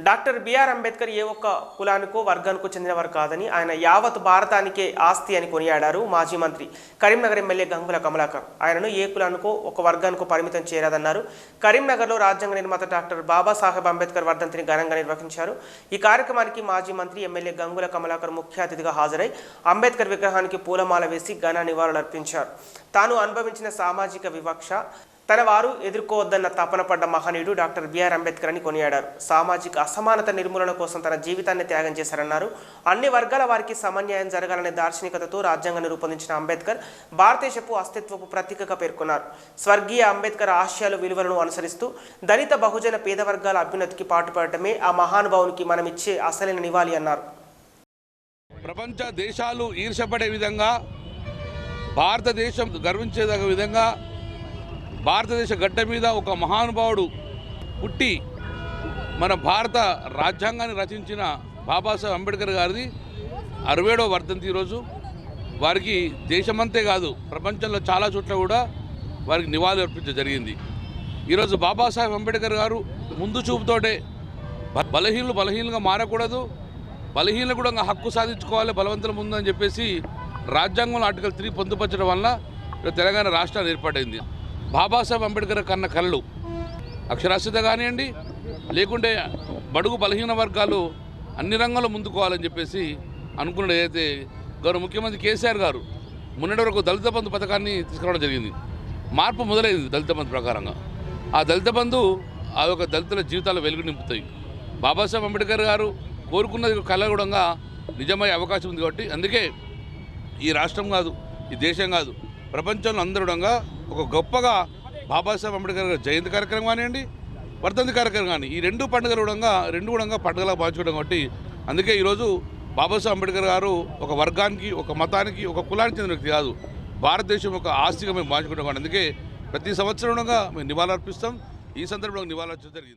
Doctor BR Ambedkar ఏ ఒక్క కులానికో వర్గానికో చెందినవారు కాదని ఆయన యావత్ భారతానికే ఆస్తి అని కొనియాడారు మాజీ మంత్రి కరీంనగర్ ఎమ్మెల్యే గంగుల కమలాకర్. ఆయనను ఏ కులానికో ఒక వర్గానికో పరిమితం చేయరాదన్నారు. కరీంనగర్లో రాజ్యాంగ నిర్మాత డాక్టర్ బాబాసాహెబ్ అంబేద్కర్ వర్ధంతిని ఘనంగా నిర్వహించారు. ఈ కార్యక్రమానికి మాజీ మంత్రి ఎమ్మెల్యే గంగుల కమలాకర్ ముఖ్య అతిథిగా హాజరై అంబేద్కర్ విగ్రహానికి పూలమాల వేసి ఘన నివాళులర్పించారు. తాను అనుభవించిన సామాజిక వివక్ష తన వారు ఎదుర్కోవద్దన్న తపన పడ్డ మహనీయుడు డాక్టర్ బిఆర్ అంబేద్కర్ అని కొనియాడారు. సామాజిక అసమానత నిర్మూలన కోసం తన జీవితాన్ని త్యాగం చేశారన్నారు. అన్ని వర్గాల వారికి సమన్యాయం జరగాలనే దార్శనికతతో రాజ్యాంగాన్ని రూపొందించిన అంబేద్కర్ భారతదేశపు అస్తిత్వపు ప్రతీకగా పేర్కొన్నారు. స్వర్గీయ అంబేద్కర్ ఆశయాలు విలువలను అనుసరిస్తూ దళిత బహుజన పేద వర్గాల అభ్యున్నతికి పాటుపడటమే ఆ మహానుభావునికి మనం ఇచ్చే అసలైన నివాళి అన్నారు. ప్రపంచ దేశాలు ఈర్షపడే విధంగా, భారతదేశం గర్వించేదగ్గ విధంగా భారతదేశ గడ్డ మీద ఒక మహానుభావుడు పుట్టి మన భారత రాజ్యాంగాన్ని రచించిన బాబాసాహెబ్ అంబేద్కర్ గారిది 67వ వర్ధంతి. ఈరోజు వారికి దేశమంతే కాదు ప్రపంచంలో చాలా చోట్ల కూడా వారికి నివాళులు అర్పించడం జరిగింది. ఈరోజు బాబాసాహెబ్ అంబేద్కర్ గారు ముందు చూపుతోటే బలహీనంగా మారకూడదు, బలహీనలు కూడా హక్కు సాధించుకోవాలి, బలవంతుల ముందని చెప్పేసి రాజ్యాంగంలో ఆర్టికల్ 3 పొందుపరచడం వల్ల తెలంగాణ రాష్ట్రాన్ని ఏర్పాటైంది. బాబాసాహెబ్ అంబేద్కర్ కన్న కళలు అక్షరాస్యత కానివ్వండి, లేకుంటే బడుగు బలహీన వర్గాలు అన్ని రంగాల్లో ముందుకోవాలని చెప్పేసి అనుకున్నది. ఏదైతే గౌరవ ముఖ్యమంత్రి కేసీఆర్ గారు మొన్నటి వరకు దళిత బంధు పథకాన్ని తీసుకురావడం జరిగింది. మార్పు మొదలైంది దళిత బంధు ప్రకారంగా. ఆ దళిత బంధు ఆ యొక్క దళితుల జీవితాలు వెలుగు నింపుతాయి. బాబాసాహెబ్ అంబేద్కర్ గారు కోరుకున్నది కళ కూడా నిజమయ్యే అవకాశం ఉంది. కాబట్టి అందుకే ఈ రాష్ట్రం కాదు, ఈ దేశం కాదు, ప్రపంచంలో అందరుడంగా ఒక గొప్పగా బాబాసాహెబ్ అంబేద్కర్ గారి జయంతి కార్యక్రమం కానివ్వండి, వర్ధంతి కార్యక్రమం కానీ ఈ రెండు పండుగలు కూడా పండుగలా భావించుకోవడం. కాబట్టి అందుకే ఈరోజు బాబాసాహెబ్ అంబేద్కర్ గారు ఒక వర్గానికి, ఒక మతానికి, ఒక కులానికి చెందిన వ్యక్తి కాదు, భారతదేశం ఒక ఆస్తిగా మేము భావించుకుంటాం. అందుకే ప్రతి సంవత్సరం మేము నివాళులర్పిస్తాం. ఈ సందర్భంలో నివాళులర్పించడం జరిగింది.